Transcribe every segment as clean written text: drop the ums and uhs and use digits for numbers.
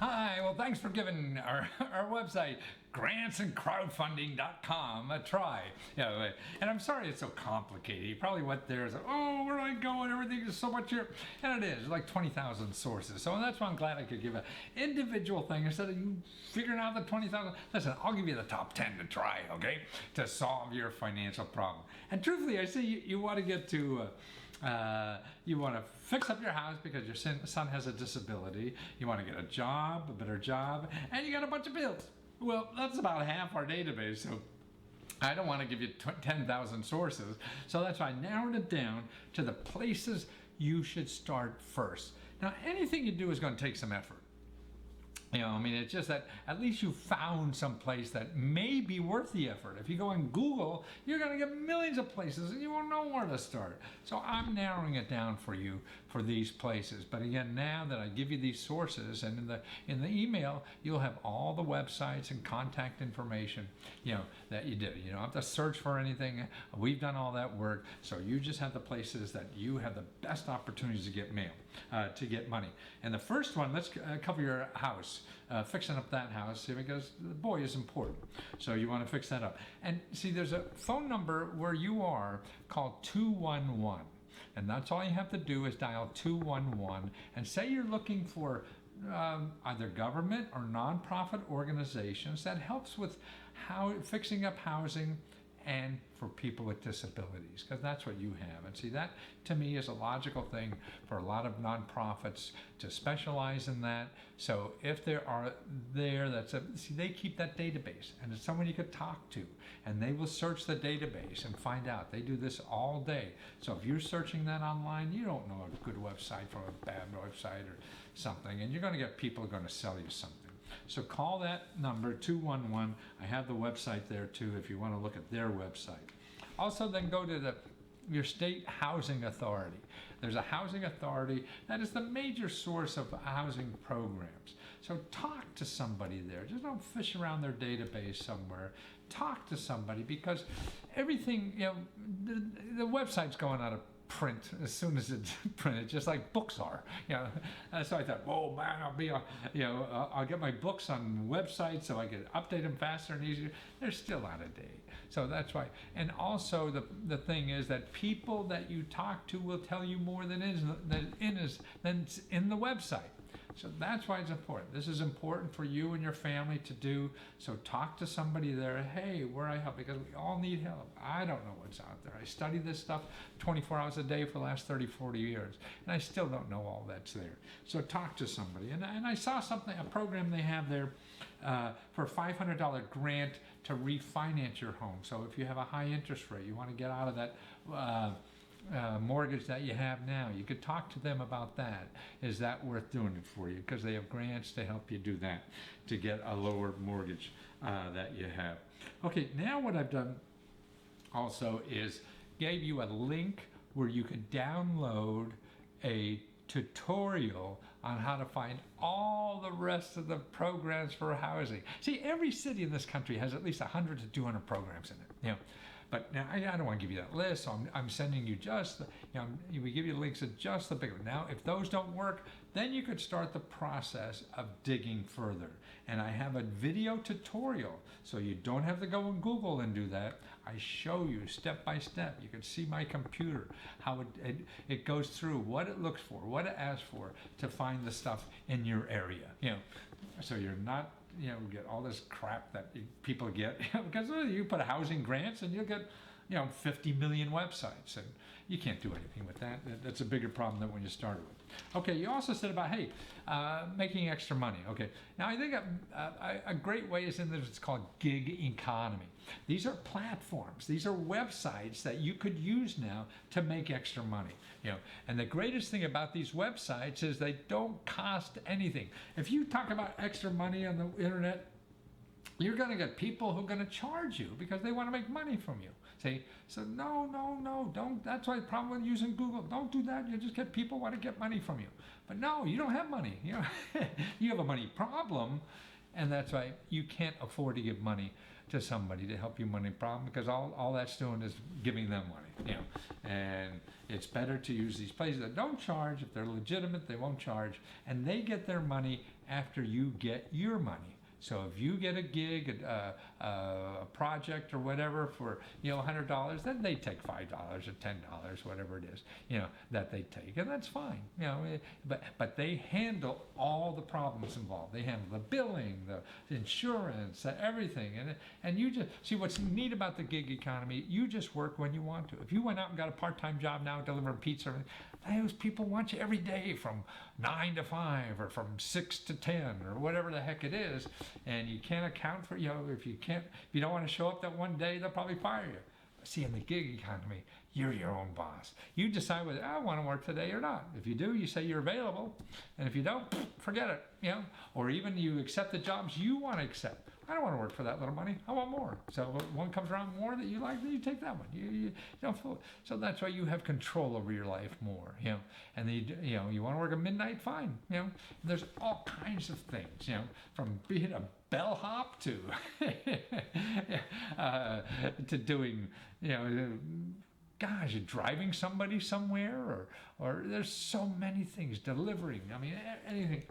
Hi, well, thanks for giving our website, grantsandcrowdfunding.com, a try. And I'm sorry it's so complicated. You probably went there and said, oh, where do I go? And everything is so much here. And it is, like 20,000 sources. So that's why I'm glad I could give an individual thing instead of you figuring out the 20,000. Listen, I'll give you the top 10 to try, okay, to solve your financial problem. And truthfully, I say you want to get to... you want to fix up your house because your son has a disability. You want to get a job, a better job, and you got a bunch of bills. Well, that's about half our database. So I don't want to give you 10,000 sources. So that's why I narrowed it down to the places you should start first. Now, anything you do is going to take some effort. It's just that at least you found some place that may be worth the effort. If you go on Google, you're going to get millions of places and you won't know where to start. So I'm narrowing it down for you for these places. But again, now that I give you these sources, and in the email, you'll have all the websites and contact information, that you did. You don't have to search for anything. We've done all that work. So you just have the places that you have the best opportunities to get mail, to get money. And the first one, let's cover your house. Fixing up that house because the boy is important. So you want to fix that up. And see, there's a phone number where you are called 211. And that's all you have to do is dial 211 and say you're looking for either government or nonprofit organizations that helps with fixing up housing and for people with disabilities, because that's what you have. And see, that to me is a logical thing for a lot of nonprofits to specialize in that. So if there are they keep that database, and it's someone you could talk to, and they will search the database and find out. They do this all day. So if you're searching that online, you don't know a good website from a bad website or something, and you're going to get people who are going to sell you something. So call that number, 211. I have the website there too if you want to look at their website. Also, then go to your state housing authority. There's a housing authority that is the major source of housing programs. So talk to somebody there. Just don't fish around their database somewhere. Talk to somebody, because everything, the website's going out of print as soon as it's printed, just like books are. So I thought, oh man, I'll get my books on websites so I can update them faster and easier. They're still out of date. So that's why. And also the thing is that people that you talk to will tell you more than is in the website. So that's why it's important. This is important for you and your family to do. So talk to somebody there. Hey, where I help? Because we all need help. I don't know what's out there. I study this stuff 24 hours a day for the last 30, 40 years, and I still don't know all that's there. So talk to somebody. And I saw a program they have there for a $500 grant to refinance your home. So if you have a high interest rate, you want to get out of that mortgage that you have now, you could talk to them about that. Is that worth doing it for you? Because they have grants to help you do that, to get a lower mortgage that you have. Okay, now what I've done also is gave you a link where you can download a tutorial on how to find all the rest of the programs for housing. See, every city in this country has at least 100 to 200 programs in it. But now I don't want to give you that list, so I'm sending you just, we give you links to just the big one. Now, if those don't work, then you could start the process of digging further. And I have a video tutorial, so you don't have to go on Google and do that. I show you step by step. You can see my computer, how it goes through what it looks for, what it asks for to find the stuff in your area. So you're not, get all this crap that people get because you put housing grants and you'll get 50 million websites, and you can't do anything with that. That's a bigger problem than when you started with. Okay, you also said about, hey, making extra money. Okay, now I think a great way is in this, it's called gig economy. These are platforms. These are websites that you could use now to make extra money. And the greatest thing about these websites is they don't cost anything. If you talk about extra money on the internet, you're going to get people who are going to charge you because they want to make money from you. See? So no, don't. That's why the problem with using Google. Don't do that. You just get people who want to get money from you. But no, you don't have money. You have a money problem. And that's why you can't afford to give money to somebody to help you money problem, because all that's doing is giving them money, and it's better to use these places that don't charge. If they're legitimate, they won't charge, and they get their money after you get your money. So if you get a gig, a project or whatever for $100, then they take $5 or $10, whatever it is, that they take, and that's fine. But they handle all the problems involved. They handle the billing, the insurance, everything, and you just see what's neat about the gig economy. You just work when you want to. If you went out and got a part-time job now delivering pizza, those people want you every day from 9 to 5 or from 6 to 10 or whatever the heck it is, and you can't account for, if you don't want to show up that one day, they'll probably fire you. But see, in the gig economy, you're your own boss. You decide whether I want to work today or not. If you do, you say you're available, and if you don't, forget it, or even you accept the jobs you want to accept. I don't want to work for that little money. I want more. So if one comes around more that you like, then you take that one. You don't feel, so that's why you have control over your life more, And you want to work at midnight, fine, There's all kinds of things, from being a bellhop to to doing, gosh, driving somebody somewhere, or there's so many things, delivering. I mean, anything.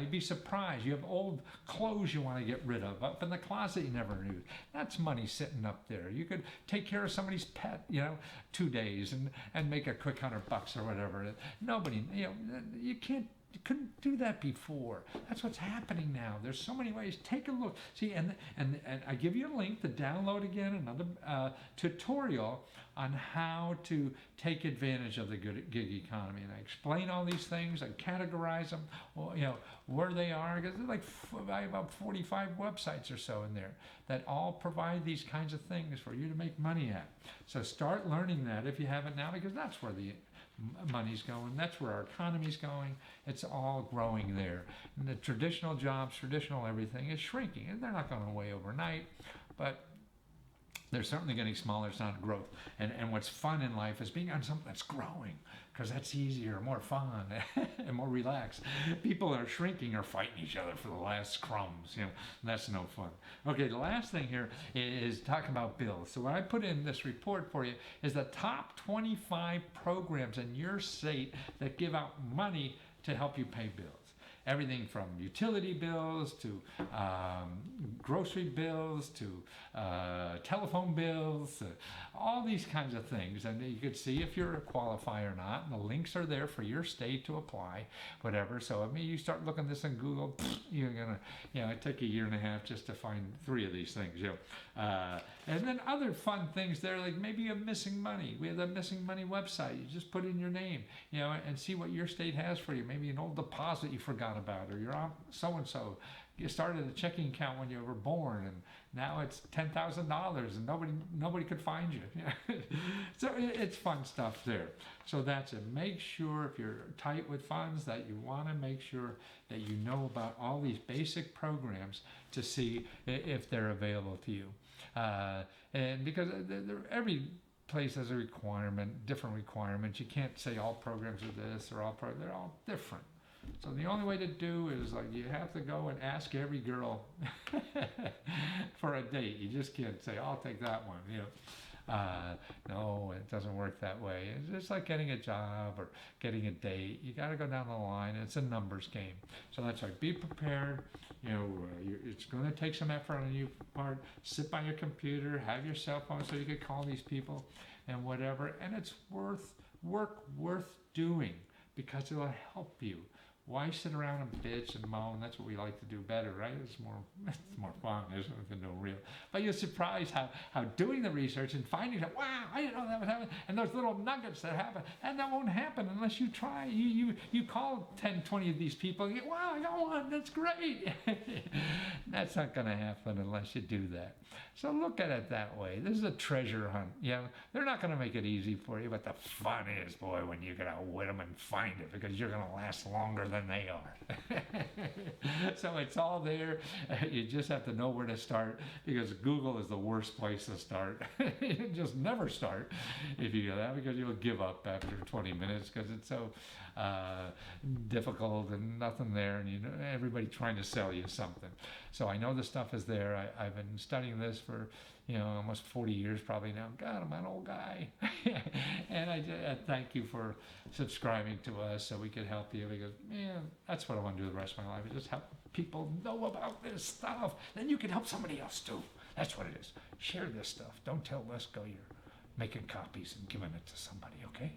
You'd be surprised. You have old clothes you want to get rid of up in the closet you never knew. That's money sitting up there. You could take care of somebody's pet, 2 days and make a quick $100 or whatever. Nobody, you couldn't do that before. That's what's happening now. There's so many ways. Take a look. See, and I give you a link to download again another tutorial on how to take advantage of the gig economy. And I explain all these things. I categorize them, where they are, because there's like about 45 websites or so in there that all provide these kinds of things for you to make money at. So start learning that if you haven't now, because that's where the money's going. That's where our economy's going. It's all growing there. And the traditional jobs, traditional everything is shrinking. And they're not going away overnight, but they're certainly getting smaller. It's not growth. And what's fun in life is being on something that's growing, because that's easier, more fun, and more relaxed. People are shrinking or fighting each other for the last crumbs. That's no fun. Okay, the last thing here is talking about bills. So what I put in this report for you is the top 25 programs in your state that give out money to help you pay bills. Everything from utility bills to grocery bills to telephone bills, all these kinds of things. And you could see if you're a qualifier or not. And the links are there for your state to apply, whatever. So, you start looking this in Google, you're going to, it took a year and a half just to find 3 of these things, And then other fun things there, like maybe a missing money. We have a missing money website. You just put in your name, and see what your state has for you. Maybe an old deposit you forgot about, or your aunt so-and-so, you started a checking account when you were born, and now it's $10,000, and nobody could find you. So it's fun stuff there. So that's it. Make sure if you're tight with funds that you want to make sure that you know about all these basic programs to see if they're available to you. And because every place has a requirement, different requirements. You can't say all programs are this or they're all different. So the only way to do is you have to go and ask every girl for a date. You just can't say, I'll take that one, No, it doesn't work that way. It's just like getting a job or getting a date. You got to go down the line. It's a numbers game. So that's right. Be prepared. It's going to take some effort on your part. Sit by your computer, have your cell phone so you can call these people and whatever. And it's worth doing, because it'll help you. Why sit around and bitch and moan? That's what we like to do better, right? It's more fun, isn't it, than no real. But you're surprised how doing the research and finding out, wow, I didn't know that was happening, and those little nuggets that happen, and that won't happen unless you try. You call 10, 20 of these people and get, wow, I got one, that's great. That's not going to happen unless you do that. So look at it that way. This is a treasure hunt. They're not going to make it easy for you, but the fun is, boy, when you get out with them and find it, because you're going to last longer than than they are. So it's all there. You just have to know where to start, because Google is the worst place to start. You just never start if you do that, because you'll give up after 20 minutes, because it's so difficult and nothing there, and everybody trying to sell you something. So I know the stuff is there. I've been studying this for almost 40 years probably now. God, I'm an old guy. And I thank you for subscribing to us so we could help you, because, man, that's what I want to do the rest of my life, is just help people know about this stuff. Then you can help somebody else too. That's what it is. Share this stuff. Don't tell Let's Go you're making copies and giving it to somebody, okay?